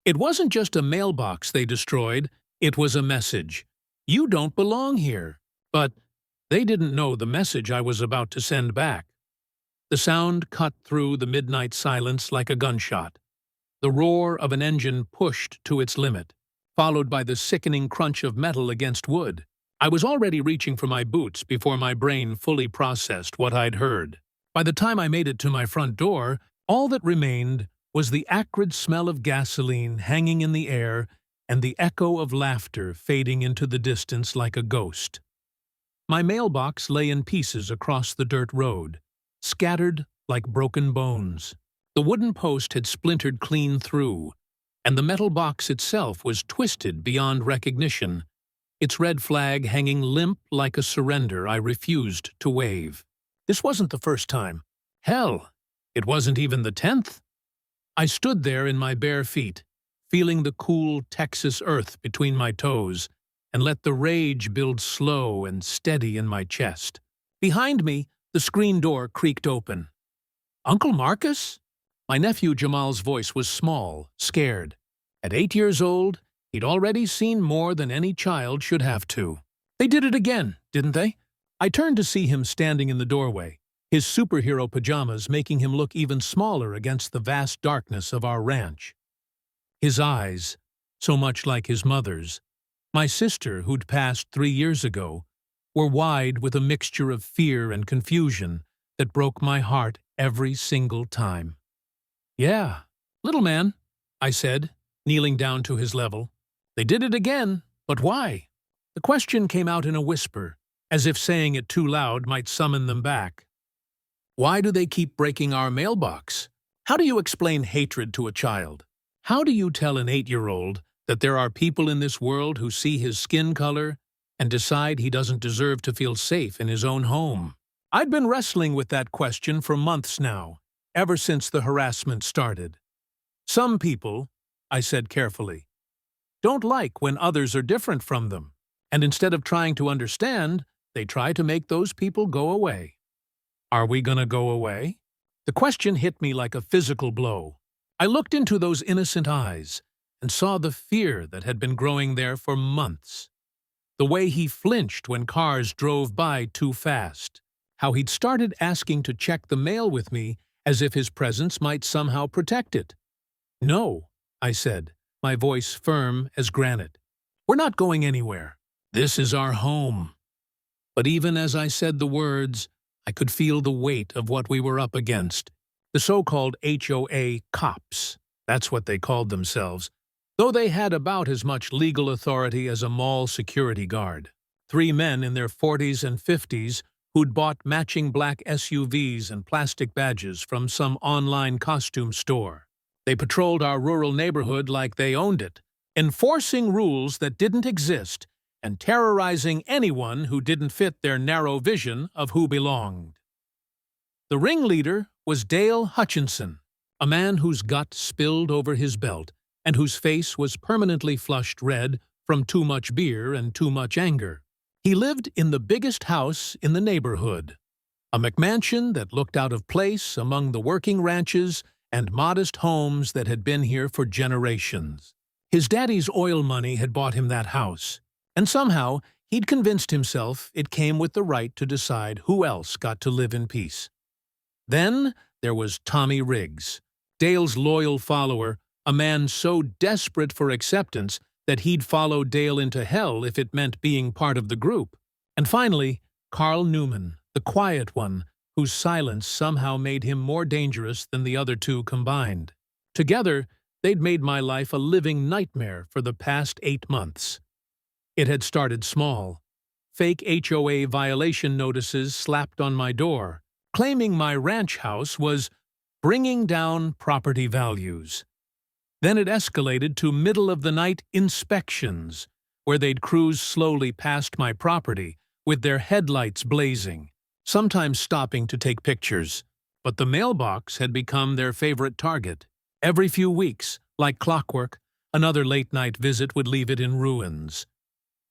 It wasn't just a mailbox they destroyed, it was a message. You don't belong here. But they didn't know the message I was about to send back. The sound cut through the midnight silence like a gunshot. The roar of an engine pushed to its limit, followed by the sickening crunch of metal against wood. I was already reaching for my boots before my brain fully processed what I'd heard. By the time I made it to my front door, all that remained was the acrid smell of gasoline hanging in the air and the echo of laughter fading into the distance like a ghost. My mailbox lay in pieces across the dirt road, scattered like broken bones. The wooden post had splintered clean through, and the metal box itself was twisted beyond recognition, its red flag hanging limp like a surrender I refused to wave. This wasn't the first time. Hell, it wasn't even the 10th. I stood there in my bare feet, feeling the cool Texas earth between my toes, and let the rage build slow and steady in my chest. Behind me, the screen door creaked open. "Uncle Marcus?" My nephew Jamal's voice was small, scared. At 8 years old, he'd already seen more than any child should have to. They did it again, didn't they? I turned to see him standing in the doorway, his superhero pajamas making him look even smaller against the vast darkness of our ranch. His eyes, so much like his mother's, my sister who'd passed 3 years ago, were wide with a mixture of fear and confusion that broke my heart every single time. "Yeah, little man," I said, kneeling down to his level. "They did it again, but why?" The question came out in a whisper, as if saying it too loud might summon them back. "Why do they keep breaking our mailbox?" How do you explain hatred to a child? How do you tell an 8-year-old that there are people in this world who see his skin color and decide he doesn't deserve to feel safe in his own home? I'd been wrestling with that question for months now, ever since the harassment started. Some people, I said carefully, don't like when others are different from them, and instead of trying to understand, they try to make those people go away. Are we gonna go away? The question hit me like a physical blow. I looked into those innocent eyes and saw the fear that had been growing there for months. The way he flinched when cars drove by too fast. How he'd started asking to check the mail with me as if his presence might somehow protect it. "No," I said, my voice firm as granite. "We're not going anywhere. This is our home." But even as I said the words, I could feel the weight of what we were up against. The so-called HOA cops, that's what they called themselves, though they had about as much legal authority as a mall security guard. 3 men in their 40s and 50s who'd bought matching black SUVs and plastic badges from some online costume store. They patrolled our rural neighborhood like they owned it, enforcing rules that didn't exist and terrorizing anyone who didn't fit their narrow vision of who belonged. The ringleader was Dale Hutchinson, a man whose gut spilled over his belt and whose face was permanently flushed red from too much beer and too much anger. He lived in the biggest house in the neighborhood, a McMansion that looked out of place among the working ranches and modest homes that had been here for generations. His daddy's oil money had bought him that house, and somehow he'd convinced himself it came with the right to decide who else got to live in peace. Then there was Tommy Riggs, Dale's loyal follower, a man so desperate for acceptance that he'd follow Dale into hell if it meant being part of the group. And finally, Carl Newman, the quiet one, whose silence somehow made him more dangerous than the other two combined. Together, they'd made my life a living nightmare for the past 8 months. It had started small. Fake HOA violation notices slapped on my door, claiming my ranch house was bringing down property values. Then it escalated to middle-of-the-night inspections, where they'd cruise slowly past my property with their headlights blazing, sometimes stopping to take pictures. But the mailbox had become their favorite target. Every few weeks, like clockwork, another late-night visit would leave it in ruins.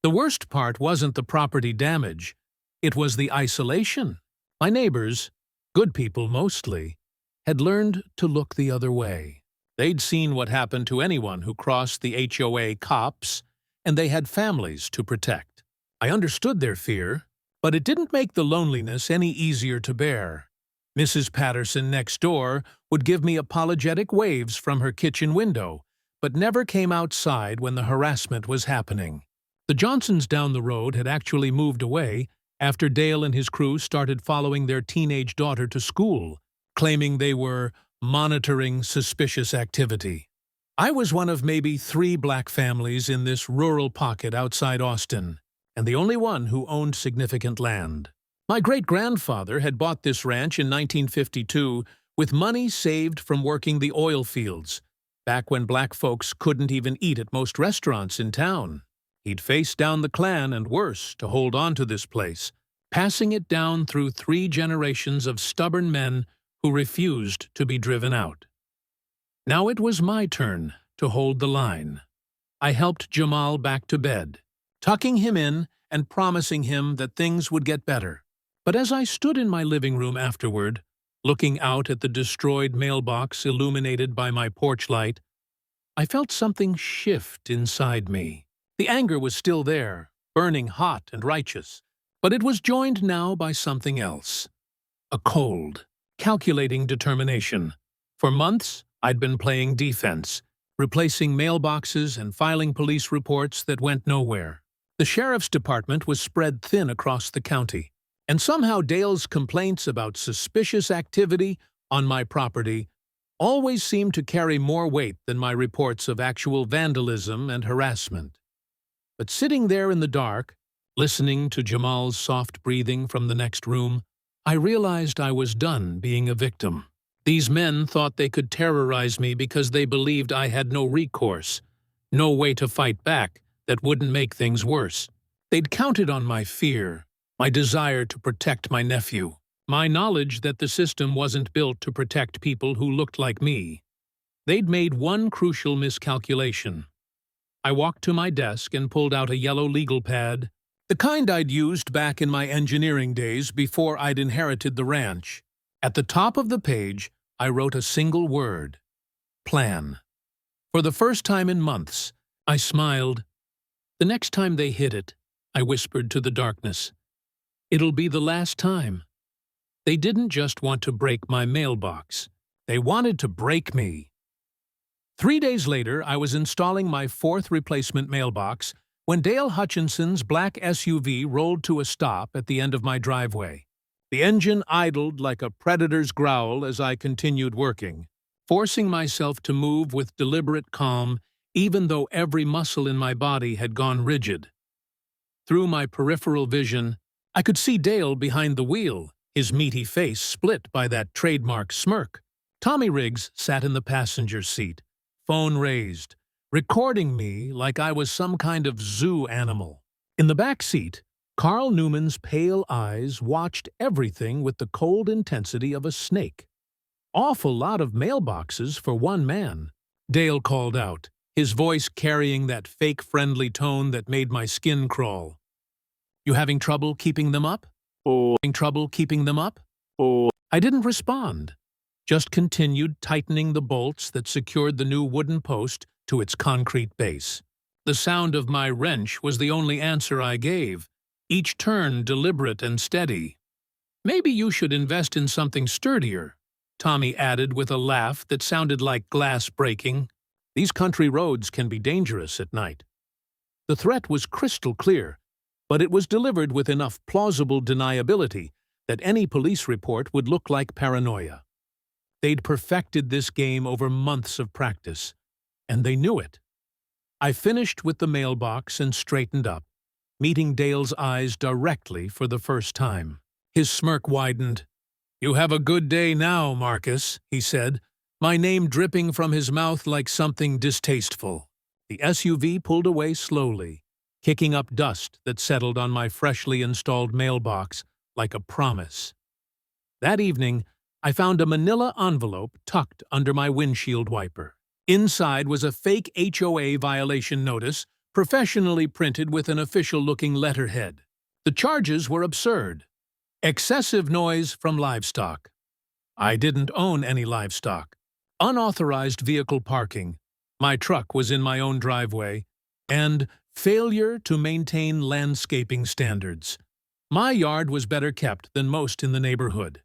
The worst part wasn't the property damage. It was the isolation. My neighbors, good people mostly, had learned to look the other way. They'd seen what happened to anyone who crossed the HOA cops, and they had families to protect. I understood their fear, but it didn't make the loneliness any easier to bear. Mrs. Patterson next door would give me apologetic waves from her kitchen window, but never came outside when the harassment was happening. The Johnsons down the road had actually moved away after Dale and his crew started following their teenage daughter to school, claiming they were monitoring suspicious activity. I was one of maybe 3 black families in this rural pocket outside Austin, and the only one who owned significant land. My great-grandfather had bought this ranch in 1952 with money saved from working the oil fields, back when black folks couldn't even eat at most restaurants in town. He'd faced down the Klan and worse to hold on to this place, passing it down through 3 generations of stubborn men who refused to be driven out. Now it was my turn to hold the line. I helped Jamal back to bed, tucking him in and promising him that things would get better. But as I stood in my living room afterward, looking out at the destroyed mailbox illuminated by my porch light, I felt something shift inside me. The anger was still there, burning hot and righteous, but it was joined now by something else. A cold, calculating determination. For months, I'd been playing defense, replacing mailboxes and filing police reports that went nowhere. The sheriff's department was spread thin across the county, and somehow Dale's complaints about suspicious activity on my property always seemed to carry more weight than my reports of actual vandalism and harassment. But sitting there in the dark, listening to Jamal's soft breathing from the next room, I realized I was done being a victim. These men thought they could terrorize me because they believed I had no recourse, no way to fight back that wouldn't make things worse. They'd counted on my fear, my desire to protect my nephew, my knowledge that the system wasn't built to protect people who looked like me. They'd made one crucial miscalculation. I walked to my desk and pulled out a yellow legal pad, the kind I'd used back in my engineering days before I'd inherited the ranch. At the top of the page, I wrote a single word: plan. For the first time in months, I smiled. The next time they hit it, I whispered to the darkness, "It'll be the last time." They didn't just want to break my mailbox. They wanted to break me. 3 days later, I was installing my 4th replacement mailbox when Dale Hutchinson's black SUV rolled to a stop at the end of my driveway. The engine idled like a predator's growl as I continued working, forcing myself to move with deliberate calm even though every muscle in my body had gone rigid. Through my peripheral vision, I could see Dale behind the wheel, his meaty face split by that trademark smirk. Tommy Riggs sat in the passenger seat, phone raised, recording me like I was some kind of zoo animal. In the back seat, Carl Newman's pale eyes watched everything with the cold intensity of a snake. "Awful lot of mailboxes for one man," Dale called out, his voice carrying that fake-friendly tone that made my skin crawl. "You having trouble keeping them up? Having trouble keeping them up?" I didn't respond, just continued tightening the bolts that secured the new wooden post to its concrete base. The sound of my wrench was the only answer I gave, each turn deliberate and steady. "Maybe you should invest in something sturdier," Tommy added with a laugh that sounded like glass breaking. "These country roads can be dangerous at night." The threat was crystal clear, but it was delivered with enough plausible deniability that any police report would look like paranoia. They'd perfected this game over months of practice, and they knew it. I finished with the mailbox and straightened up, meeting Dale's eyes directly for the first time. His smirk widened. "You have a good day now, Marcus," he said, my name dripping from his mouth like something distasteful. The SUV pulled away slowly, kicking up dust that settled on my freshly installed mailbox like a promise. That evening, I found a manila envelope tucked under my windshield wiper. Inside was a fake HOA violation notice, professionally printed with an official-looking letterhead. The charges were absurd. Excessive noise from livestock. I didn't own any livestock. unauthorized vehicle parking, my truck was in my own driveway, and failure to maintain landscaping standards. My yard was better kept than most in the neighborhood.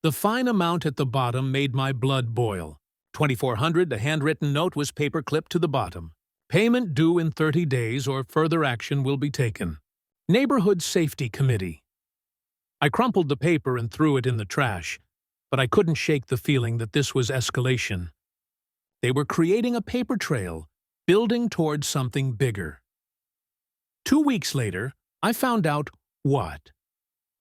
The fine amount at the bottom made my blood boil. $2,400, a handwritten note was paper-clipped to the bottom. Payment due in 30 days or further action will be taken. Neighborhood Safety Committee. I crumpled the paper and threw it in the trash, but I couldn't shake the feeling that this was escalation. They were creating a paper trail, building towards something bigger. 2 weeks later, I found out what.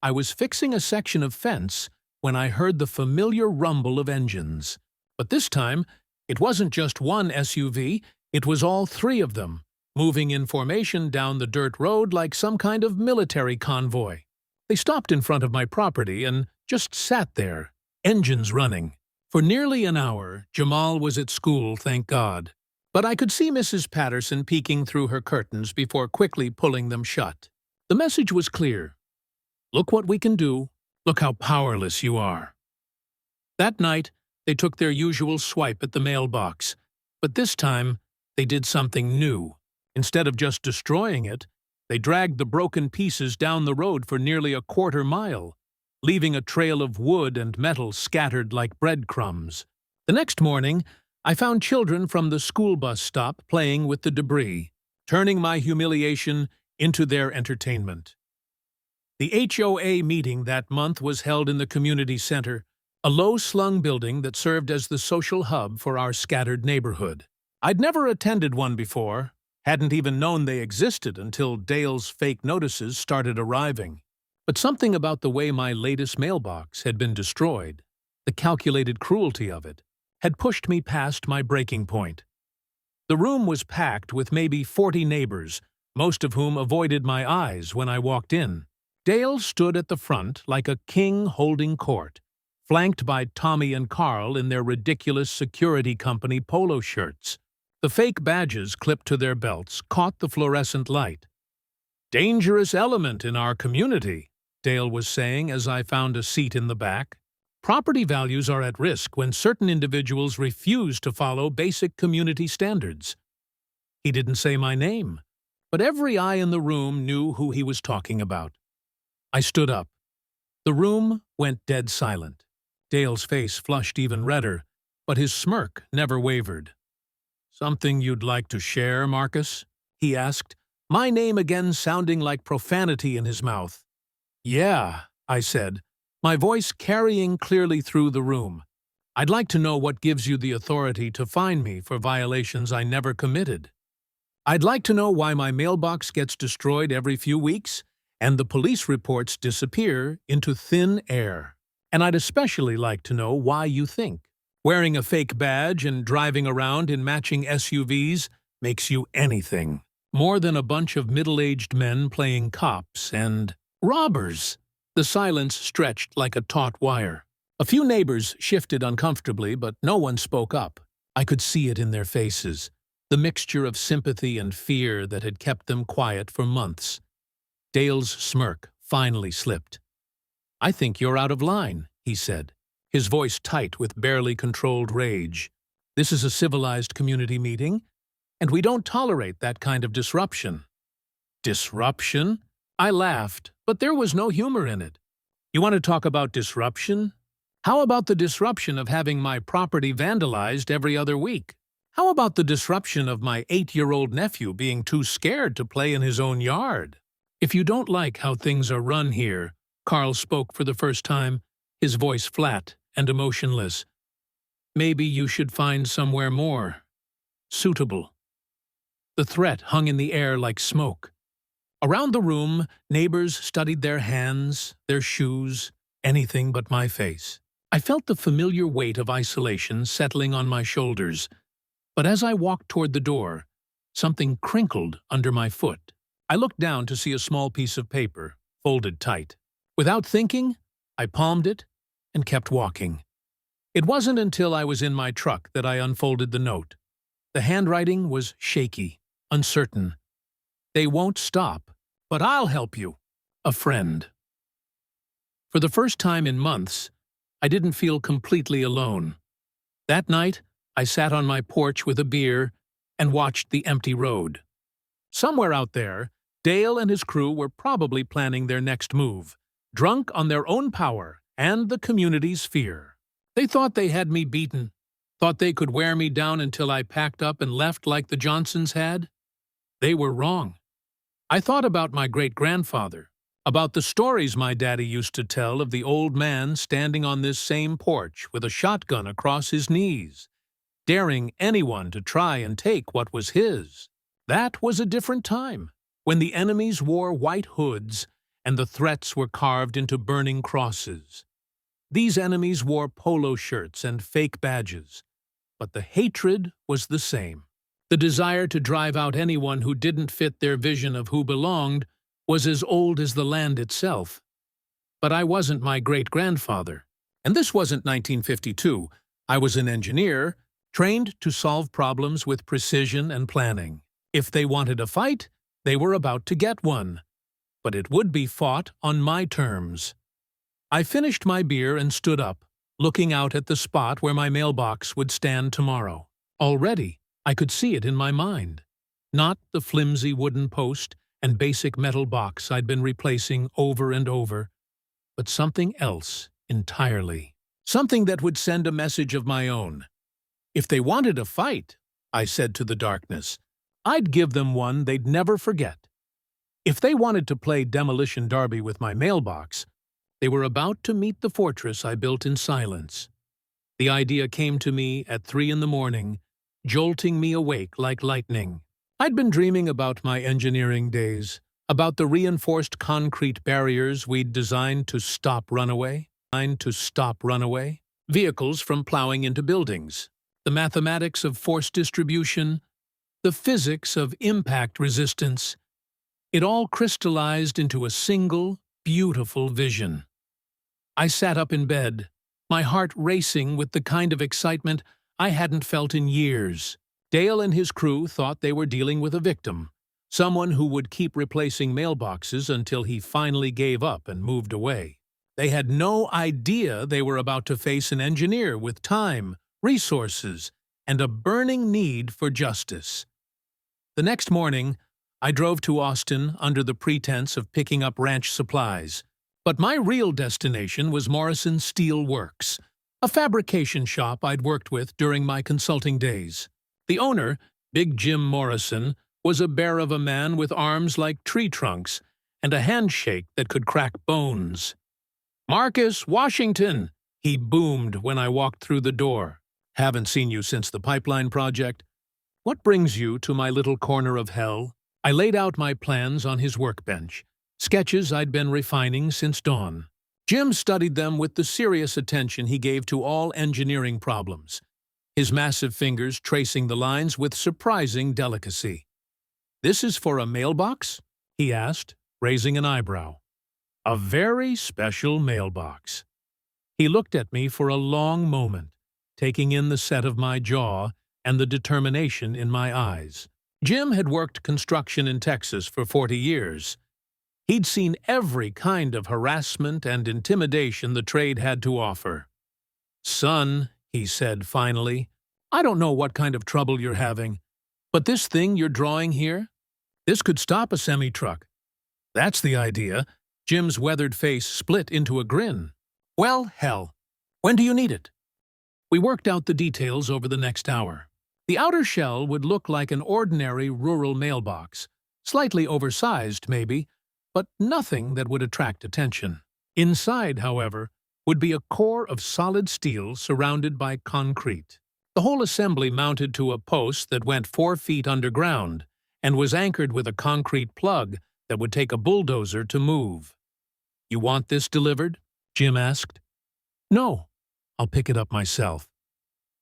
I was fixing a section of fence when I heard the familiar rumble of engines. But this time, it wasn't just one SUV, it was all three of them, moving in formation down the dirt road like some kind of military convoy. They stopped in front of my property and just sat there, engines running. For nearly an hour, Jamal was at school, thank God. But I could see Mrs. Patterson peeking through her curtains before quickly pulling them shut. The message was clear. Look what we can do. Look how powerless you are. That night, they took their usual swipe at the mailbox. But this time, they did something new. Instead of just destroying it, they dragged the broken pieces down the road for nearly a quarter mile, leaving a trail of wood and metal scattered like breadcrumbs. The next morning, I found children from the school bus stop playing with the debris, turning my humiliation into their entertainment. The HOA meeting that month was held in the community center, a low-slung building that served as the social hub for our scattered neighborhood. I'd never attended one before, hadn't even known they existed until Dale's fake notices started arriving. But something about the way my latest mailbox had been destroyed, the calculated cruelty of it, had pushed me past my breaking point. The room was packed with maybe 40 neighbors, most of whom avoided my eyes when I walked in. Dale stood at the front like a king holding court, flanked by Tommy and Carl in their ridiculous security company polo shirts. The fake badges clipped to their belts caught the fluorescent light. "Dangerous element in our community," Dale was saying as I found a seat in the back. "Property values are at risk when certain individuals refuse to follow basic community standards." He didn't say my name, but every eye in the room knew who he was talking about. I stood up. The room went dead silent. Dale's face flushed even redder, but his smirk never wavered. "Something you'd like to share, Marcus?" he asked, my name again sounding like profanity in his mouth. "Yeah," I said, my voice carrying clearly through the room. "I'd like to know what gives you the authority to fine me for violations I never committed. I'd like to know why my mailbox gets destroyed every few weeks and the police reports disappear into thin air. And I'd especially like to know why you think wearing a fake badge and driving around in matching SUVs makes you anything more than a bunch of middle-aged men playing cops and robbers." The silence stretched like a taut wire. A few neighbors shifted uncomfortably, but no one spoke up. I could see it in their faces, the mixture of sympathy and fear that had kept them quiet for months. Dale's smirk finally slipped. "I think you're out of line," he said, his voice tight with barely controlled rage. "This is a civilized community meeting, and we don't tolerate that kind of disruption." "Disruption?" I laughed, but there was no humor in it. "You want to talk about disruption? How about the disruption of having my property vandalized every other week? How about the disruption of my 8-year-old nephew being too scared to play in his own yard?" "If you don't like how things are run here," Carl spoke for the first time, his voice flat and emotionless, "maybe you should find somewhere more suitable." The threat hung in the air like smoke. Around the room, neighbors studied their hands, their shoes, anything but my face. I felt the familiar weight of isolation settling on my shoulders, but as I walked toward the door, something crinkled under my foot. I looked down to see a small piece of paper, folded tight. Without thinking, I palmed it and kept walking. It wasn't until I was in my truck that I unfolded the note. The handwriting was shaky, uncertain. "They won't stop, but I'll help you. A friend." For the first time in months, I didn't feel completely alone. That night, I sat on my porch with a beer and watched the empty road. Somewhere out there, Dale and his crew were probably planning their next move, drunk on their own power and the community's fear. They thought they had me beaten, thought they could wear me down until I packed up and left like the Johnsons had. They were wrong. I thought about my great-grandfather, about the stories my daddy used to tell of the old man standing on this same porch with a shotgun across his knees, daring anyone to try and take what was his. That was a different time, when the enemies wore white hoods and the threats were carved into burning crosses. These enemies wore polo shirts and fake badges, but the hatred was the same. The desire to drive out anyone who didn't fit their vision of who belonged was as old as the land itself. But I wasn't my great-grandfather, and this wasn't 1952. I was an engineer, trained to solve problems with precision and planning. If they wanted a fight, they were about to get one. But it would be fought on my terms. I finished my beer and stood up, looking out at the spot where my mailbox would stand tomorrow. Already, I could see it in my mind. Not the flimsy wooden post and basic metal box I'd been replacing over and over, but something else entirely. Something that would send a message of my own. If they wanted a fight, I said to the darkness, I'd give them one they'd never forget. If they wanted to play demolition derby with my mailbox, they were about to meet the fortress I built in silence. The idea came to me at 3 a.m, jolting me awake like lightning. I'd been dreaming about my engineering days, about the reinforced concrete barriers we'd designed to stop runaway, vehicles from plowing into buildings, the mathematics of force distribution, the physics of impact resistance. It all crystallized into a single, beautiful vision. I sat up in bed, my heart racing with the kind of excitement I hadn't felt in years. Dale and his crew thought they were dealing with a victim, someone who would keep replacing mailboxes until he finally gave up and moved away. They had no idea they were about to face an engineer with time, resources, and a burning need for justice. The next morning, I drove to Austin under the pretense of picking up ranch supplies. But my real destination was Morrison Steel Works, a fabrication shop I'd worked with during my consulting days. The owner, Big Jim Morrison, was a bear of a man with arms like tree trunks and a handshake that could crack bones. "Marcus Washington," he boomed when I walked through the door. "Haven't seen you since the pipeline project. What brings you to my little corner of hell?" I laid out my plans on his workbench, sketches I'd been refining since dawn. Jim studied them with the serious attention he gave to all engineering problems, his massive fingers tracing the lines with surprising delicacy. "This is for a mailbox?" he asked, raising an eyebrow. "A very special mailbox." He looked at me for a long moment, taking in the set of my jaw and the determination in my eyes. Jim had worked construction in Texas for 40 years. He'd seen every kind of harassment and intimidation the trade had to offer. "Son," he said finally, "I don't know what kind of trouble you're having, but this thing you're drawing here, this could stop a semi-truck." "That's the idea." Jim's weathered face split into a grin. "Well, hell. When do you need it?" We worked out the details over the next hour. The outer shell would look like an ordinary rural mailbox, slightly oversized maybe, but nothing that would attract attention. Inside, however, would be a core of solid steel surrounded by concrete. The whole assembly mounted to a post that went 4 feet underground and was anchored with a concrete plug that would take a bulldozer to move. "You want this delivered?" Jim asked. "No, I'll pick it up myself."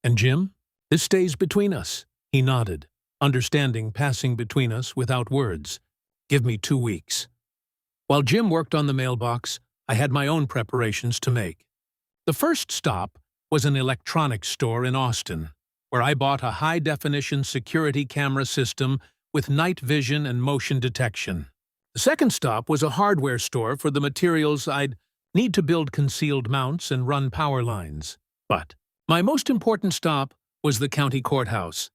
"And Jim, this stays between us." He nodded, understanding passing between us without words. "Give me 2 weeks." While Jim worked on the mailbox, I had my own preparations to make. The first stop was an electronics store in Austin, where I bought a high-definition security camera system with night vision and motion detection. The second stop was a hardware store for the materials I'd need to build concealed mounts and run power lines. But My most important stop was the county courthouse.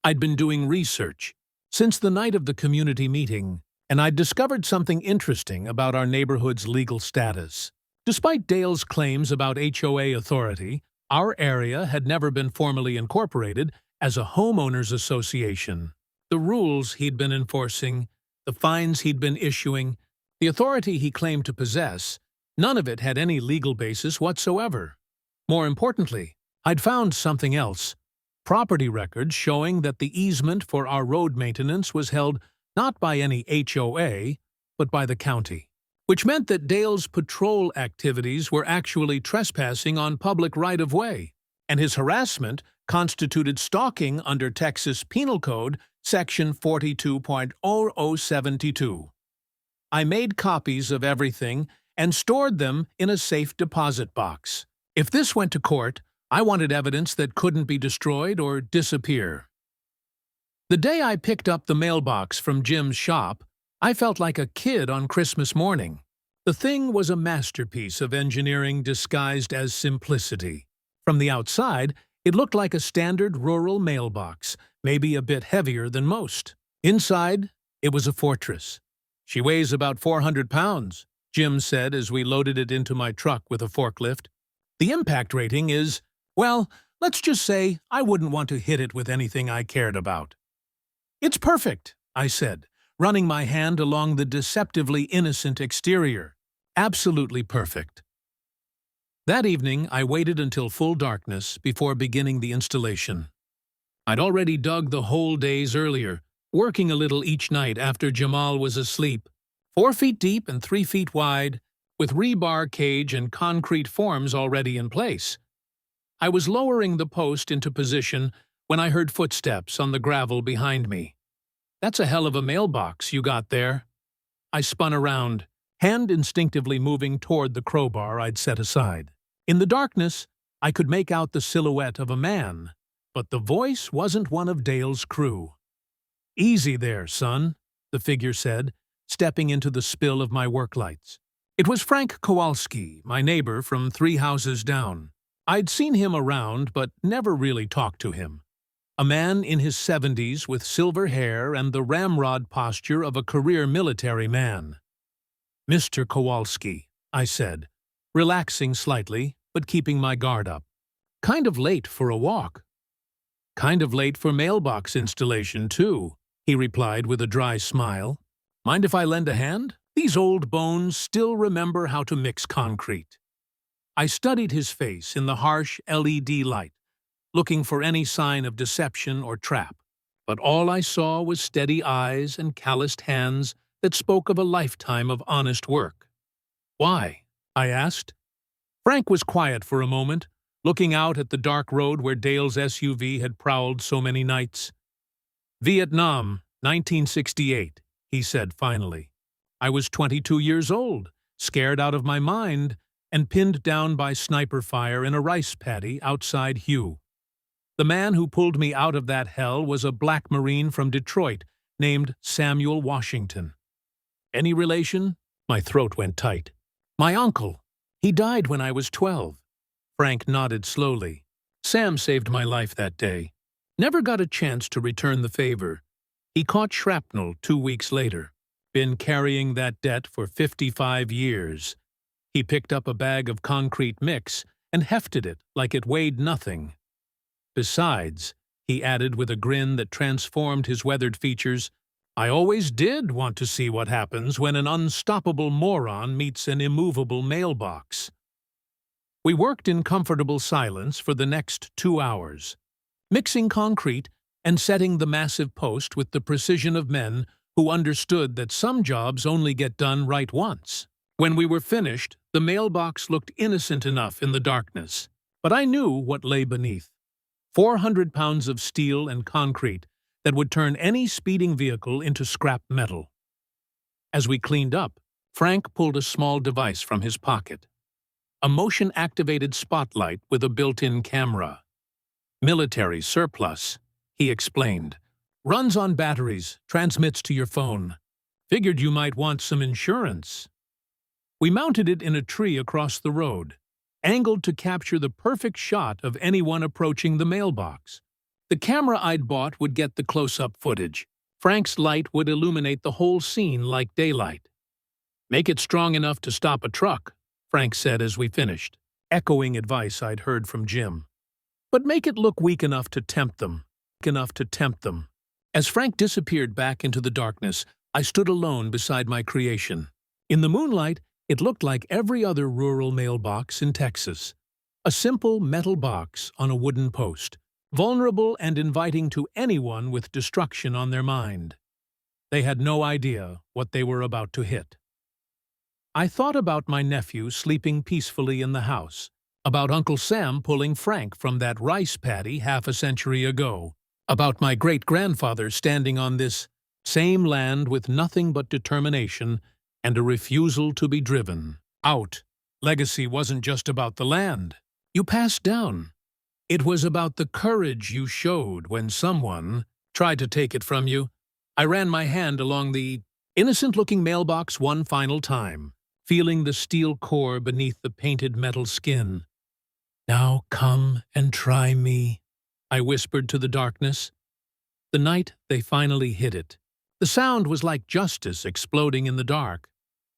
I'd been doing research since the night of the community meeting, and I'd discovered something interesting about our neighborhood's legal status. Despite Dale's claims about HOA authority, our area had never been formally incorporated as a homeowners association. The rules he'd been enforcing, the fines he'd been issuing, the authority he claimed to possess, none of it had any legal basis whatsoever. More importantly, I'd found something else. Property records showing that the easement for our road maintenance was held not by any HOA, but by the county, which meant that Dale's patrol activities were actually trespassing on public right-of-way, and his harassment constituted stalking under Texas Penal Code Section 42.0072. I made copies of everything and stored them in a safe deposit box. If this went to court, I wanted evidence that couldn't be destroyed or disappear. The day I picked up the mailbox from Jim's shop, I felt like a kid on Christmas morning. The thing was a masterpiece of engineering disguised as simplicity. From the outside, it looked like a standard rural mailbox, maybe a bit heavier than most. Inside, it was a fortress. "She weighs about 400 pounds, Jim said as we loaded it into my truck with a forklift. "The impact rating is, well, let's just say I wouldn't want to hit it with anything I cared about." "It's perfect," I said, running my hand along the deceptively innocent exterior. "Absolutely perfect." That evening, I waited until full darkness before beginning the installation. I'd already dug the hole days earlier, working a little each night after Jamal was asleep, 4 feet deep and 3 feet wide, with rebar cage and concrete forms already in place. I was lowering the post into position when I heard footsteps on the gravel behind me. "That's a hell of a mailbox you got there." I spun around, hand instinctively moving toward the crowbar I'd set aside. In the darkness, I could make out the silhouette of a man, but the voice wasn't one of Dale's crew. "Easy there, son," the figure said, stepping into the spill of my work lights. It was Frank Kowalski, my neighbor from 3 houses down. I'd seen him around, but never really talked to him. A man in his 70s with silver hair and the ramrod posture of a career military man. "Mr. Kowalski," I said, relaxing slightly, but keeping my guard up. "Kind of late for a walk." "Kind of late for mailbox installation, too," he replied with a dry smile. "Mind if I lend a hand? These old bones still remember how to mix concrete." I studied his face in the harsh LED light, looking for any sign of deception or trap, but all I saw was steady eyes and calloused hands that spoke of a lifetime of honest work. "Why?" I asked. Frank was quiet for a moment, looking out at the dark road where Dale's SUV had prowled so many nights. "Vietnam, 1968, he said finally. "I was 22 years old, scared out of my mind, and pinned down by sniper fire in a rice paddy outside Hugh. The man who pulled me out of that hell was a black Marine from Detroit named Samuel Washington." "Any relation?" My throat went tight. "My uncle. He died when I was 12. Frank nodded slowly. "Sam saved my life that day. Never got a chance to return the favor. He caught shrapnel 2 weeks later. Been carrying that debt for 55 years. He picked up a bag of concrete mix and hefted it like it weighed nothing. Besides," he added with a grin that transformed his weathered features, "I always did want to see what happens when an unstoppable moron meets an immovable mailbox." We worked in comfortable silence for the next 2 hours, mixing concrete and setting the massive post with the precision of men who understood that some jobs only get done right once. When we were finished, the mailbox looked innocent enough in the darkness, but I knew what lay beneath. 400 pounds of steel and concrete that would turn any speeding vehicle into scrap metal. As we cleaned up, Frank pulled a small device from his pocket. A motion-activated spotlight with a built-in camera. "Military surplus," he explained. "Runs on batteries, transmits to your phone. Figured you might want some insurance." We mounted it in a tree across the road, angled to capture the perfect shot of anyone approaching the mailbox. The camera I'd bought would get the close-up footage. Frank's light would illuminate the whole scene like daylight. "Make it strong enough to stop a truck," Frank said as we finished, echoing advice I'd heard from Jim. "But make it look weak enough to tempt them. As Frank disappeared back into the darkness, I stood alone beside my creation. In the moonlight, it looked like every other rural mailbox in Texas. A simple metal box on a wooden post, vulnerable and inviting to anyone with destruction on their mind. They had no idea what they were about to hit. I thought about my nephew sleeping peacefully in the house, about Uncle Sam pulling Frank from that rice paddy half a century ago, about my great-grandfather standing on this same land with nothing but determination and a refusal to be driven out. Legacy wasn't just about the land you passed down. It was about the courage you showed when someone tried to take it from you. I ran my hand along the innocent-looking mailbox one final time, feeling the steel core beneath the painted metal skin. "Now come and try me," I whispered to the darkness. The night they finally hit it. The sound was like justice exploding in the dark.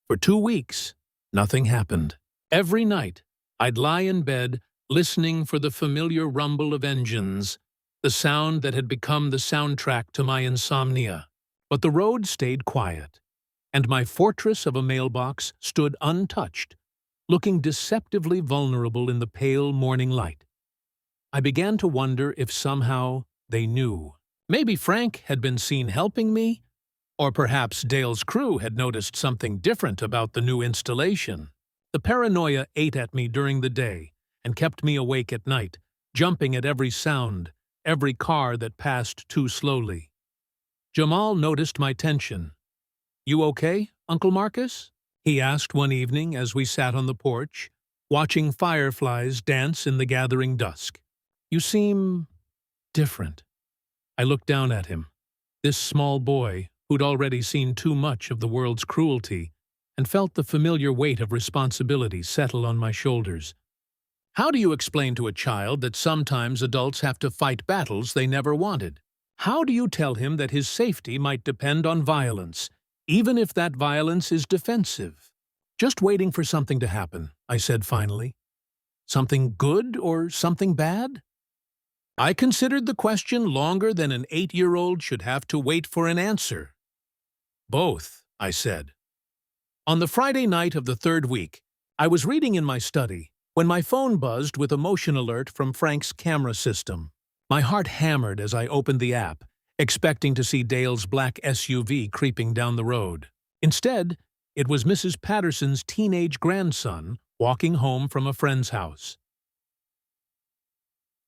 For 2 weeks, nothing happened. Every night, I'd lie in bed, listening for the familiar rumble of engines, the sound that had become the soundtrack to my insomnia. But the road stayed quiet, and my fortress of a mailbox stood untouched, looking deceptively vulnerable in the pale morning light. I began to wonder if somehow they knew. Maybe Frank had been seen helping me, or perhaps Dale's crew had noticed something different about the new installation. The paranoia ate at me during the day and kept me awake at night, jumping at every sound, every car that passed too slowly. Jamal noticed my tension. "You okay, Uncle Marcus?" he asked one evening as we sat on the porch, watching fireflies dance in the gathering dusk. "You seem different." I looked down at him, this small boy who'd already seen too much of the world's cruelty, and felt the familiar weight of responsibility settle on my shoulders. How do you explain to a child that sometimes adults have to fight battles they never wanted? How do you tell him that his safety might depend on violence, even if that violence is defensive? "Just waiting for something to happen," I said finally. "Something good or something bad?" I considered the question longer than an 8-year-old should have to wait for an answer. "Both," I said. On the Friday night of the 3rd week, I was reading in my study when my phone buzzed with a motion alert from Frank's camera system. My heart hammered as I opened the app, expecting to see Dale's black SUV creeping down the road. Instead, it was Mrs. Patterson's teenage grandson walking home from a friend's house.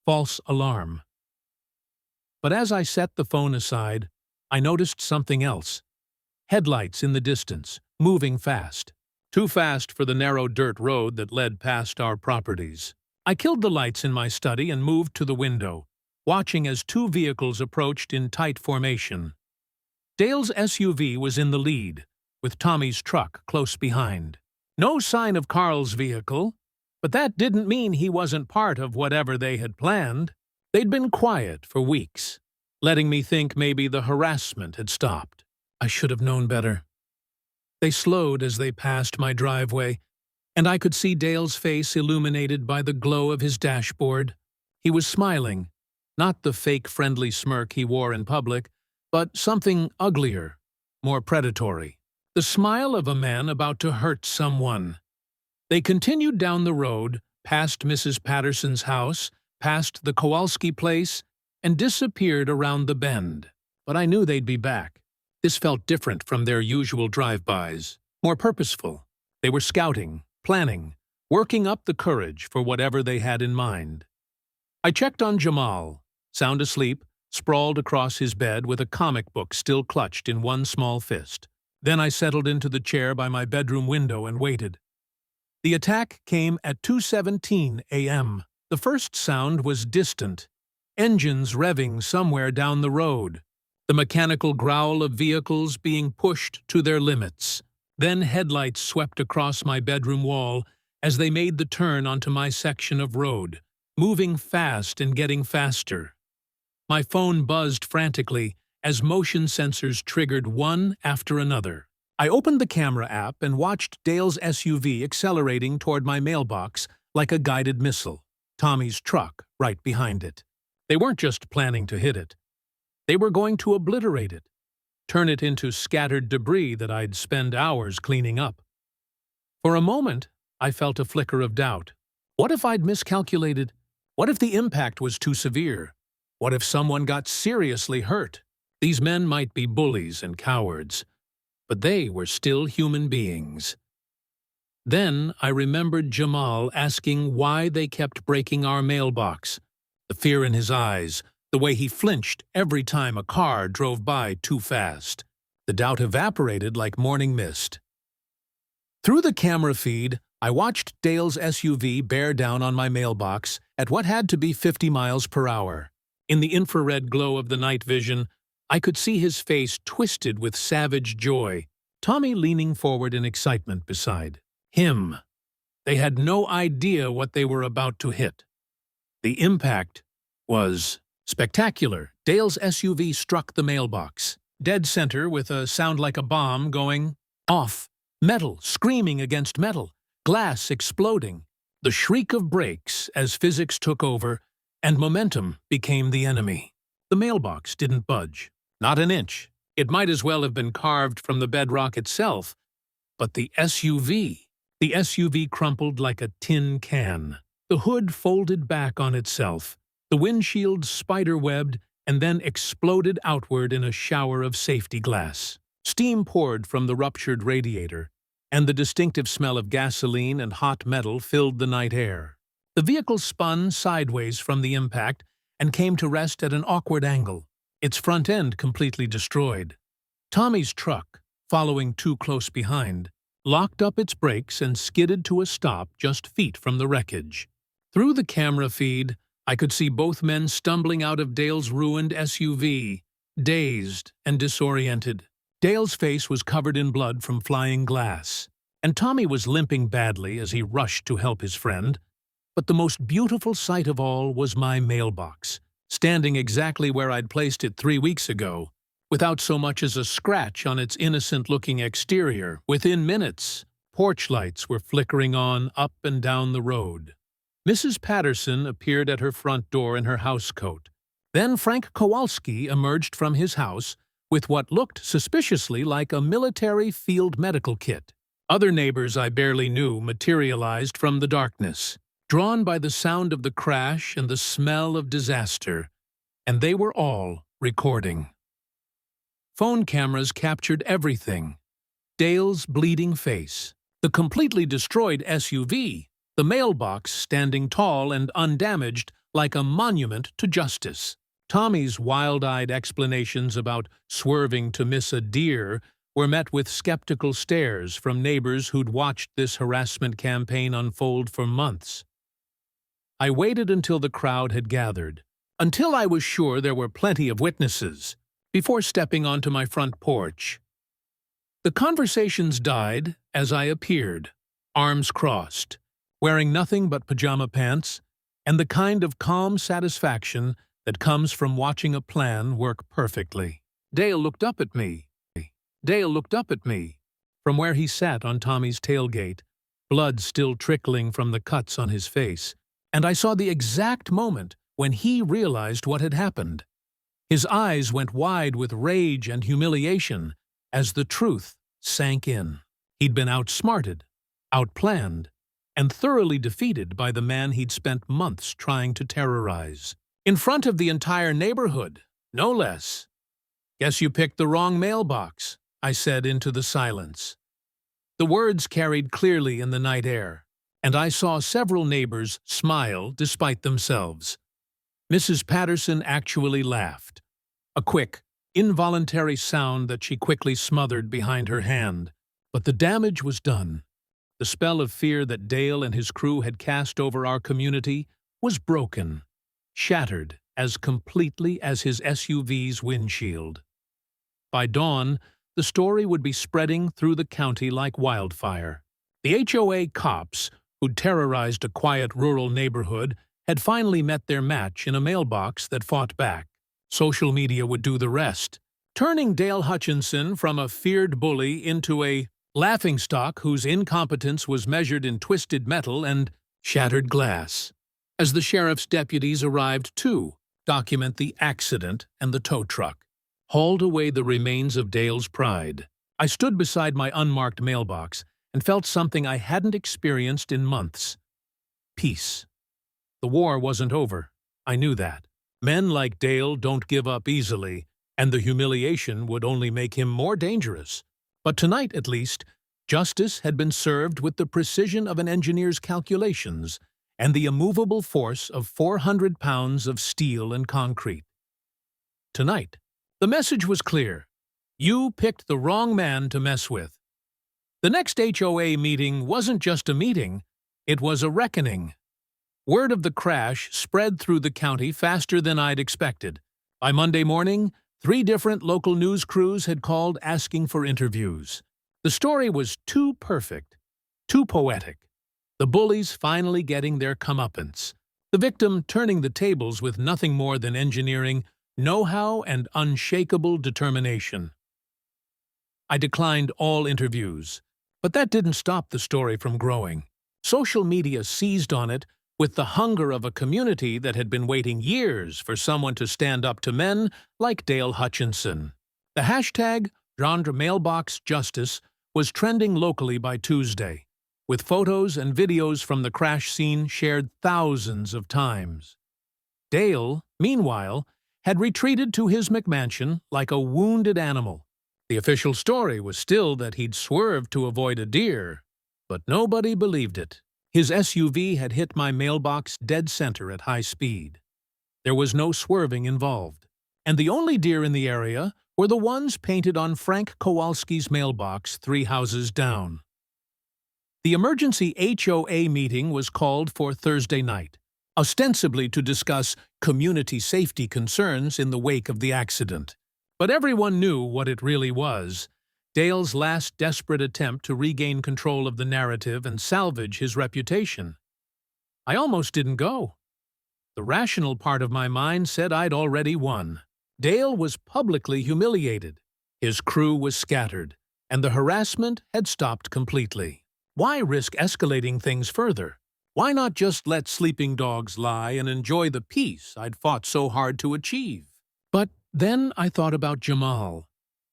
False alarm. But as I set the phone aside, I noticed something else. Headlights in the distance, moving fast. Too fast for the narrow dirt road that led past our properties. I killed the lights in my study and moved to the window, watching as 2 vehicles approached in tight formation. Dale's SUV was in the lead, with Tommy's truck close behind. No sign of Carl's vehicle, but that didn't mean he wasn't part of whatever they had planned. They'd been quiet for weeks, letting me think maybe the harassment had stopped. I should have known better. They slowed as they passed my driveway, and I could see Dale's face illuminated by the glow of his dashboard. He was smiling, not the fake friendly smirk he wore in public, but something uglier, more predatory. The smile of a man about to hurt someone. They continued down the road, past Mrs. Patterson's house, past the Kowalski place, and disappeared around the bend. But I knew they'd be back. This felt different from their usual drive-bys, more purposeful. They were scouting, planning, working up the courage for whatever they had in mind. I checked on Jamal, sound asleep, sprawled across his bed with a comic book still clutched in one small fist. Then I settled into the chair by my bedroom window and waited. The attack came at 2:17 a.m. The first sound was distant, engines revving somewhere down the road, the mechanical growl of vehicles being pushed to their limits. Then headlights swept across my bedroom wall, as they made the turn onto my section of road, moving fast and getting faster. My phone buzzed frantically as motion sensors triggered one after another. I opened the camera app and watched Dale's SUV accelerating toward my mailbox like a guided missile, Tommy's truck right behind it. They weren't just planning to hit it. They were going to obliterate it, turn it into scattered debris that I'd spend hours cleaning up. For a moment, I felt a flicker of doubt. What if I'd miscalculated? What if the impact was too severe? What if someone got seriously hurt? These men might be bullies and cowards, but they were still human beings. Then I remembered Jamal asking why they kept breaking our mailbox. The fear in his eyes, the way he flinched every time a car drove by too fast. The doubt evaporated like morning mist. Through the camera feed, I watched Dale's SUV bear down on my mailbox at what had to be 50 miles per hour. In the infrared glow of the night vision, I could see his face twisted with savage joy, Tommy leaning forward in excitement beside him. They had no idea what they were about to hit. The impact was spectacular. Dale's SUV struck the mailbox, dead center with a sound like a bomb going off. Metal screaming against metal, glass exploding, the shriek of brakes as physics took over and momentum became the enemy. The mailbox didn't budge. Not an inch. It might as well have been carved from the bedrock itself. But the SUV crumpled like a tin can. The hood folded back on itself, the windshield spider-webbed and then exploded outward in a shower of safety glass. Steam poured from the ruptured radiator, and the distinctive smell of gasoline and hot metal filled the night air. The vehicle spun sideways from the impact and came to rest at an awkward angle, its front end completely destroyed. Tommy's truck, following too close behind, locked up its brakes and skidded to a stop just feet from the wreckage. Through the camera feed, I could see both men stumbling out of Dale's ruined SUV, dazed and disoriented. Dale's face was covered in blood from flying glass, and Tommy was limping badly as he rushed to help his friend. But the most beautiful sight of all was my mailbox, standing exactly where I'd placed it 3 weeks ago, without so much as a scratch on its innocent-looking exterior. Within minutes, porch lights were flickering on up and down the road. Mrs. Patterson appeared at her front door in her housecoat. Then Frank Kowalski emerged from his house with what looked suspiciously like a military field medical kit. Other neighbors I barely knew materialized from the darkness, drawn by the sound of the crash and the smell of disaster, and they were all recording. Phone cameras captured everything. Dale's bleeding face, the completely destroyed SUV, the mailbox standing tall and undamaged like a monument to justice. Tommy's wild-eyed explanations about swerving to miss a deer were met with skeptical stares from neighbors who'd watched this harassment campaign unfold for months. I waited until the crowd had gathered, until I was sure there were plenty of witnesses, before stepping onto my front porch. The conversations died as I appeared, arms crossed, wearing nothing but pajama pants, and the kind of calm satisfaction that comes from watching a plan work perfectly. Dale looked up at me. From where he sat on Tommy's tailgate, blood still trickling from the cuts on his face, and I saw the exact moment when he realized what had happened. His eyes went wide with rage and humiliation as the truth sank in. He'd been outsmarted, outplanned, and thoroughly defeated by the man he'd spent months trying to terrorize. In front of the entire neighborhood, no less. "Guess you picked the wrong mailbox," I said into the silence. The words carried clearly in the night air, and I saw several neighbors smile despite themselves. Mrs. Patterson actually laughed, a quick, involuntary sound that she quickly smothered behind her hand. But the damage was done. The spell of fear that Dale and his crew had cast over our community was broken, shattered as completely as his SUV's windshield. By dawn, the story would be spreading through the county like wildfire. The HOA cops, who'd terrorized a quiet rural neighborhood, had finally met their match in a mailbox that fought back. Social media would do the rest, turning Dale Hutchinson from a feared bully into a laughingstock whose incompetence was measured in twisted metal and shattered glass. As the sheriff's deputies arrived to document the accident and the tow truck hauled away the remains of Dale's pride, I stood beside my unmarked mailbox and felt something I hadn't experienced in months. Peace. The war wasn't over. I knew that. Men like Dale don't give up easily, and the humiliation would only make him more dangerous. But tonight, at least, justice had been served with the precision of an engineer's calculations and the immovable force of 400 pounds of steel and concrete. Tonight, the message was clear. You picked the wrong man to mess with. The next HOA meeting wasn't just a meeting, it was a reckoning. Word of the crash spread through the county faster than I'd expected. By Monday morning, 3 different local news crews had called asking for interviews. The story was too perfect, too poetic. The bullies finally getting their comeuppance. The victim turning the tables with nothing more than engineering, know-how, and unshakable determination. I declined all interviews, but that didn't stop the story from growing. Social media seized on it with the hunger of a community that had been waiting years for someone to stand up to men like Dale Hutchinson. The hashtag #MailboxJustice was trending locally by Tuesday, with photos and videos from the crash scene shared thousands of times. Dale, meanwhile, had retreated to his McMansion like a wounded animal. The official story was still that he'd swerved to avoid a deer, but nobody believed it. His SUV had hit my mailbox dead center at high speed. There was no swerving involved, and the only deer in the area were the ones painted on Frank Kowalski's mailbox 3 houses down. The emergency HOA meeting was called for Thursday night, ostensibly to discuss community safety concerns in the wake of the accident. But everyone knew what it really was: Dale's last desperate attempt to regain control of the narrative and salvage his reputation. I almost didn't go. The rational part of my mind said I'd already won. Dale was publicly humiliated, his crew was scattered, and the harassment had stopped completely. Why risk escalating things further? Why not just let sleeping dogs lie and enjoy the peace I'd fought so hard to achieve? But then I thought about Jamal,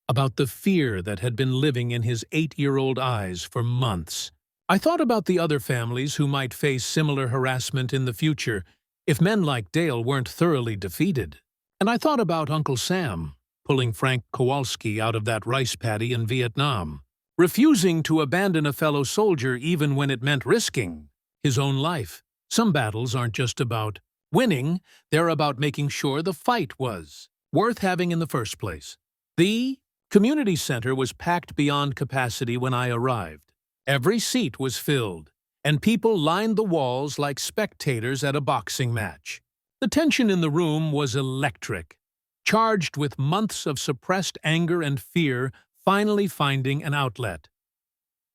about the fear that had been living in his 8-year-old eyes for months. I thought about the other families who might face similar harassment in the future if men like Dale weren't thoroughly defeated. And I thought about Uncle Sam, pulling Frank Kowalski out of that rice paddy in Vietnam, refusing to abandon a fellow soldier even when it meant risking his own life. Some battles aren't just about winning, they're about making sure the fight was worth having in the first place. The community center was packed beyond capacity when I arrived. Every seat was filled, and people lined the walls like spectators at a boxing match. The tension in the room was electric, charged with months of suppressed anger and fear finally finding an outlet.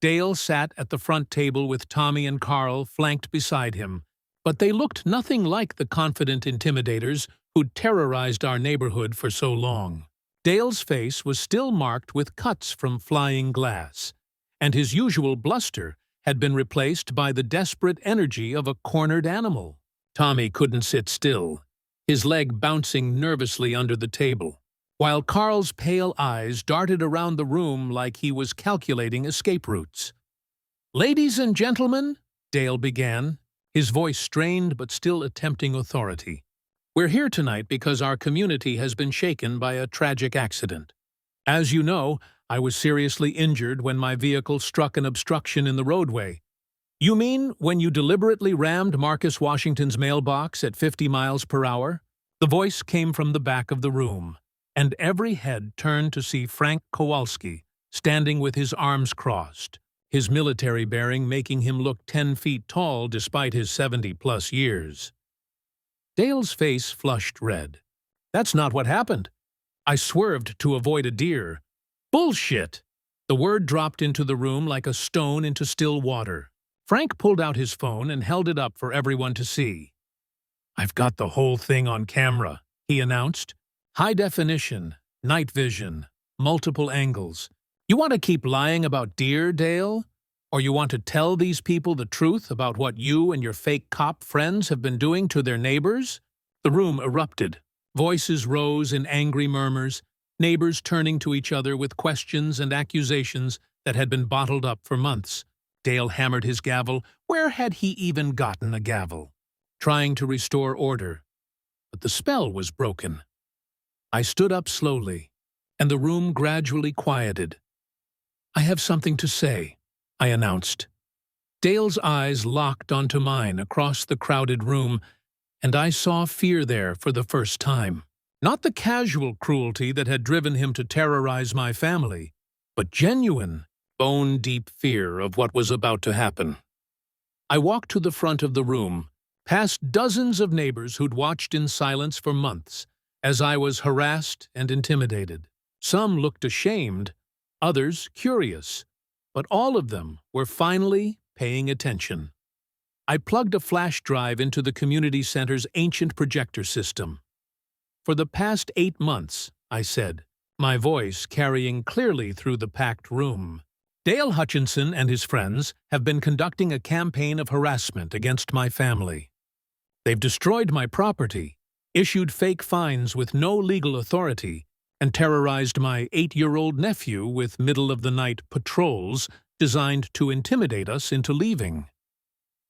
Dale sat at the front table with Tommy and Carl flanked beside him, but they looked nothing like the confident intimidators who'd terrorized our neighborhood for so long. Dale's face was still marked with cuts from flying glass, and his usual bluster had been replaced by the desperate energy of a cornered animal. Tommy couldn't sit still, his leg bouncing nervously under the table, while Carl's pale eyes darted around the room like he was calculating escape routes. "Ladies and gentlemen," Dale began, his voice strained but still attempting authority, "we're here tonight because our community has been shaken by a tragic accident. As you know, I was seriously injured when my vehicle struck an obstruction in the roadway." "You mean when you deliberately rammed Marcus Washington's mailbox at 50 miles per hour? The voice came from the back of the room, and every head turned to see Frank Kowalski, standing with his arms crossed, his military bearing making him look 10 feet tall despite his 70-plus years. Dale's face flushed red. "That's not what happened. I swerved to avoid a deer." "Bullshit!" The word dropped into the room like a stone into still water. Frank pulled out his phone and held it up for everyone to see. "I've got the whole thing on camera," he announced. "High definition, night vision, multiple angles. You want to keep lying about deer, Dale? Or you want to tell these people the truth about what you and your fake cop friends have been doing to their neighbors?" The room erupted. Voices rose in angry murmurs, neighbors turning to each other with questions and accusations that had been bottled up for months. Dale hammered his gavel. Where had he even gotten a gavel? Trying to restore order. But the spell was broken. I stood up slowly, and the room gradually quieted. "I have something to say," I announced. Dale's eyes locked onto mine across the crowded room, and I saw fear there for the first time. Not the casual cruelty that had driven him to terrorize my family, but genuine, bone-deep fear of what was about to happen. I walked to the front of the room, past dozens of neighbors who'd watched in silence for months, as I was harassed and intimidated. Some looked ashamed, others curious, but all of them were finally paying attention. I plugged a flash drive into the community center's ancient projector system. "For the past 8 months," I said, my voice carrying clearly through the packed room, "Dale Hutchinson and his friends have been conducting a campaign of harassment against my family. They've destroyed my property, issued fake fines with no legal authority, and terrorized my 8-year-old nephew with middle-of-the-night patrols designed to intimidate us into leaving."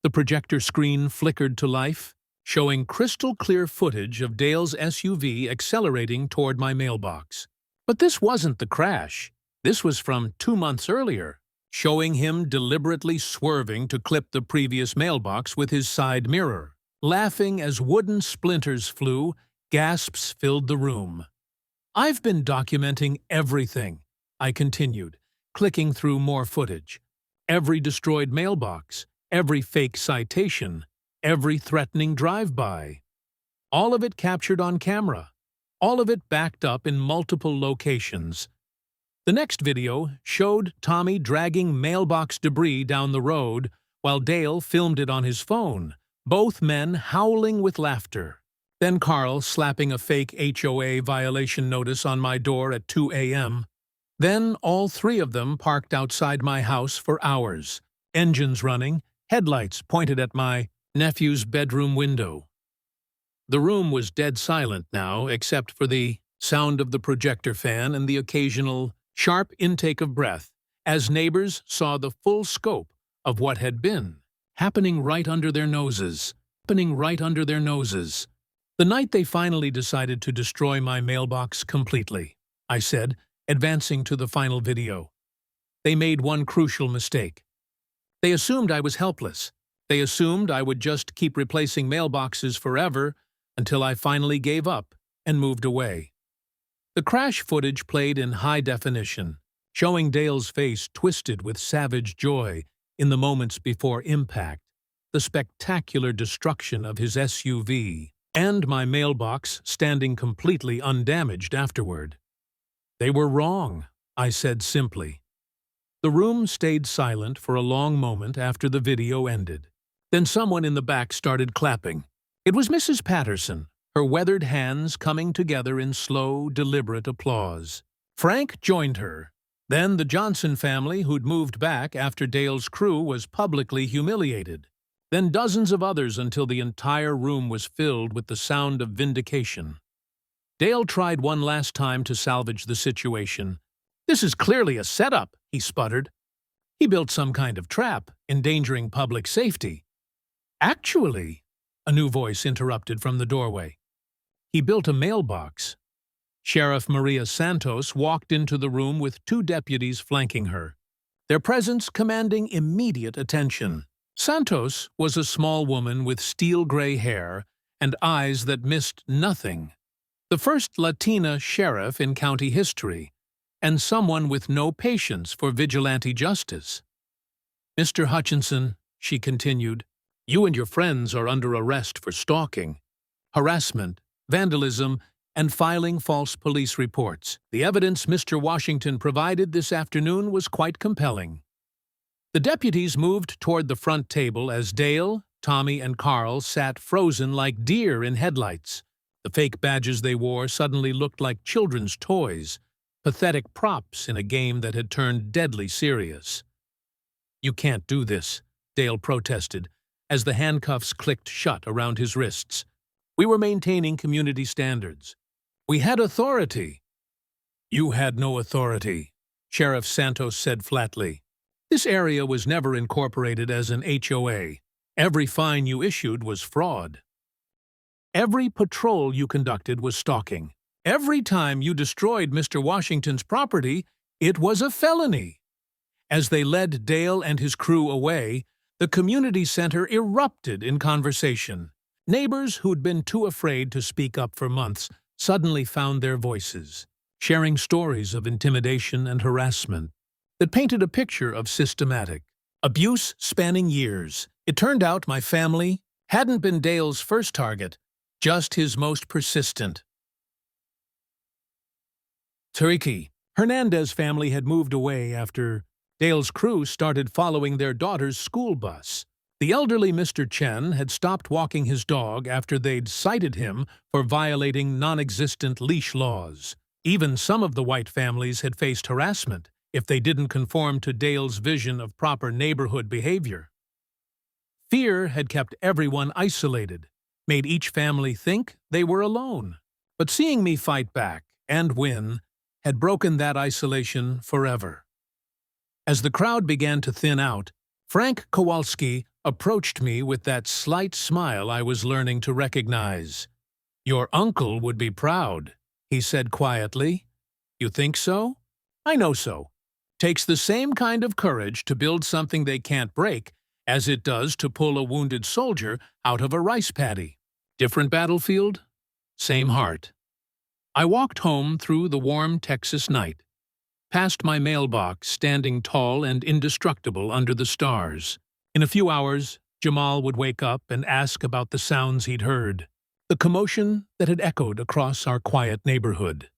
The projector screen flickered to life, showing crystal-clear footage of Dale's SUV accelerating toward my mailbox. But this wasn't the crash. This was from 2 months earlier, showing him deliberately swerving to clip the previous mailbox with his side mirror. Laughing as wooden splinters flew, gasps filled the room. "I've been documenting everything," I continued, clicking through more footage. Every destroyed mailbox, every fake citation, every threatening drive-by. All of it captured on camera. All of it backed up in multiple locations. The next video showed Tommy dragging mailbox debris down the road while Dale filmed it on his phone, both men howling with laughter. Then Carl slapping a fake HOA violation notice on my door at 2 a.m. Then all 3 of them parked outside my house for hours, engines running, headlights pointed at my nephew's bedroom window. The room was dead silent now, except for the sound of the projector fan and the occasional sharp intake of breath, as neighbors saw the full scope of what had been, happening right under their noses. The night they finally decided to destroy my mailbox completely, I said, advancing to the final video. They made one crucial mistake. They assumed I was helpless. They assumed I would just keep replacing mailboxes forever until I finally gave up and moved away. The crash footage played in high definition, showing Dale's face twisted with savage joy in the moments before impact, the spectacular destruction of his SUV, and my mailbox standing completely undamaged afterward. "They were wrong," I said simply. The room stayed silent for a long moment after the video ended. Then someone in the back started clapping. It was Mrs. Patterson, her weathered hands coming together in slow, deliberate applause. Frank joined her. Then the Johnson family, who'd moved back after Dale's crew was publicly humiliated. Then dozens of others until the entire room was filled with the sound of vindication. Dale tried one last time to salvage the situation. "This is clearly a setup," he sputtered. "He built some kind of trap, endangering public safety." "Actually," a new voice interrupted from the doorway, "he built a mailbox." Sheriff Maria Santos walked into the room with 2 deputies flanking her, their presence commanding immediate attention. Santos was a small woman with steel-gray hair and eyes that missed nothing. The first Latina sheriff in county history, and someone with no patience for vigilante justice. "Mr. Hutchinson," she continued, "you and your friends are under arrest for stalking, harassment, vandalism, and filing false police reports. The evidence Mr. Washington provided this afternoon was quite compelling." The deputies moved toward the front table as Dale, Tommy, and Carl sat frozen like deer in headlights. The fake badges they wore suddenly looked like children's toys, pathetic props in a game that had turned deadly serious. "You can't do this," Dale protested, as the handcuffs clicked shut around his wrists. "We were maintaining community standards. We had authority." "You had no authority," Sheriff Santos said flatly. "This area was never incorporated as an HOA. Every fine you issued was fraud. Every patrol you conducted was stalking. Every time you destroyed Mr. Washington's property, it was a felony." As they led Dale and his crew away, the community center erupted in conversation. Neighbors who'd been too afraid to speak up for months suddenly found their voices, sharing stories of intimidation and harassment that painted a picture of systematic abuse spanning years. It turned out my family hadn't been Dale's first target, just his most persistent. Turkey. Hernandez family had moved away after Dale's crew started following their daughter's school bus. The elderly Mr. Chen had stopped walking his dog after they'd cited him for violating non-existent leash laws. Even some of the white families had faced harassment if they didn't conform to Dale's vision of proper neighborhood behavior. Fear had kept everyone isolated, made each family think they were alone. But seeing me fight back and win had broken that isolation forever. As the crowd began to thin out, Frank Kowalski approached me with that slight smile I was learning to recognize. "Your uncle would be proud," he said quietly. "You think so?" "I know so. Takes the same kind of courage to build something they can't break as it does to pull a wounded soldier out of a rice paddy. Different battlefield, same heart." I walked home through the warm Texas night, past my mailbox standing tall and indestructible under the stars. In a few hours, Jamal would wake up and ask about the sounds he'd heard, the commotion that had echoed across our quiet neighborhood.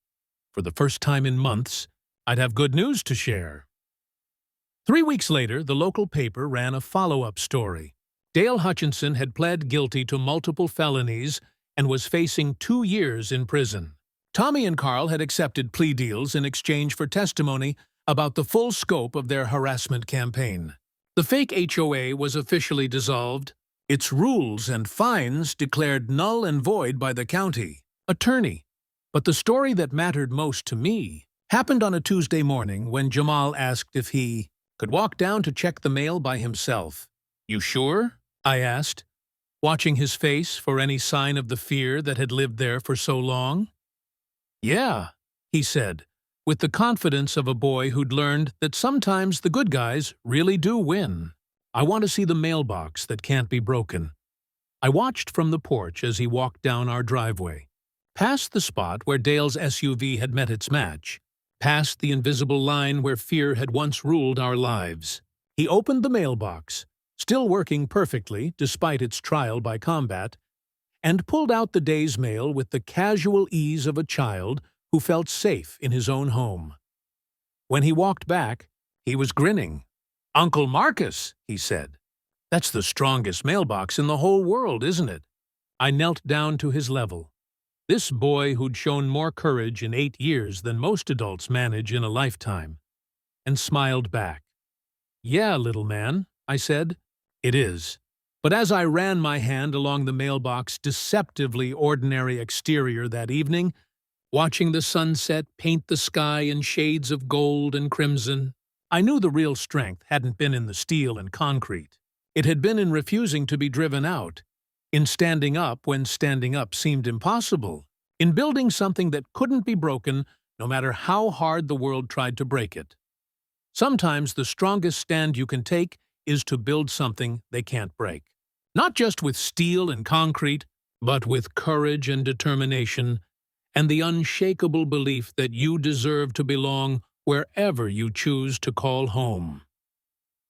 For the first time in months, I'd have good news to share. 3 weeks later, the local paper ran a follow-up story. Dale Hutchinson had pled guilty to multiple felonies and was facing 2 years in prison. Tommy and Carl had accepted plea deals in exchange for testimony about the full scope of their harassment campaign. The fake HOA was officially dissolved, its rules and fines declared null and void by the county attorney. But the story that mattered most to me happened on a Tuesday morning when Jamal asked if he could walk down to check the mail by himself. "You sure?" I asked, watching his face for any sign of the fear that had lived there for so long. "Yeah," he said, with the confidence of a boy who'd learned that sometimes the good guys really do win. "I want to see the mailbox that can't be broken." I watched from the porch as he walked down our driveway, past the spot where Dale's SUV had met its match, past the invisible line where fear had once ruled our lives. He opened the mailbox, still working perfectly despite its trial by combat, and pulled out the day's mail with the casual ease of a child who felt safe in his own home. When he walked back, he was grinning. "Uncle Marcus," he said. "That's the strongest mailbox in the whole world, isn't it?" I knelt down to his level. This boy who'd shown more courage in 8 years than most adults manage in a lifetime, and smiled back. "Yeah, little man," I said. "It is." But as I ran my hand along the mailbox's deceptively ordinary exterior that evening, watching the sunset paint the sky in shades of gold and crimson, I knew the real strength hadn't been in the steel and concrete. It had been in refusing to be driven out, in standing up when standing up seemed impossible, in building something that couldn't be broken no matter how hard the world tried to break it. Sometimes the strongest stand you can take is to build something they can't break. Not just with steel and concrete, but with courage and determination, and the unshakable belief that you deserve to belong wherever you choose to call home.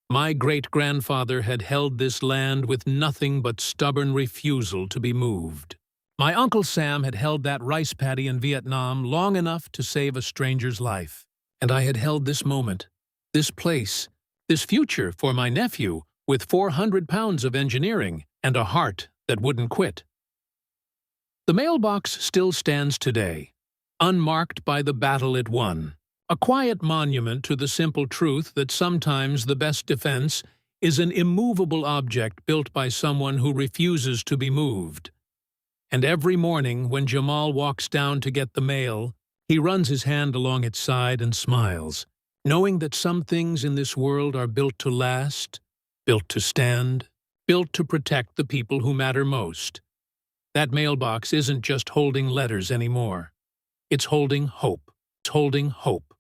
My great-grandfather had held this land with nothing but stubborn refusal to be moved. My Uncle Sam had held that rice paddy in Vietnam long enough to save a stranger's life. And I had held this moment, this place, This future for my nephew with 400 pounds of engineering and a heart that wouldn't quit. The mailbox still stands today, unmarked by the battle it won, a quiet monument to the simple truth that sometimes the best defense is an immovable object built by someone who refuses to be moved. And every morning when Jamal walks down to get the mail, he runs his hand along its side and smiles, knowing that some things in this world are built to last, built to stand, built to protect the people who matter most. That mailbox isn't just holding letters anymore. It's holding hope. It's holding hope.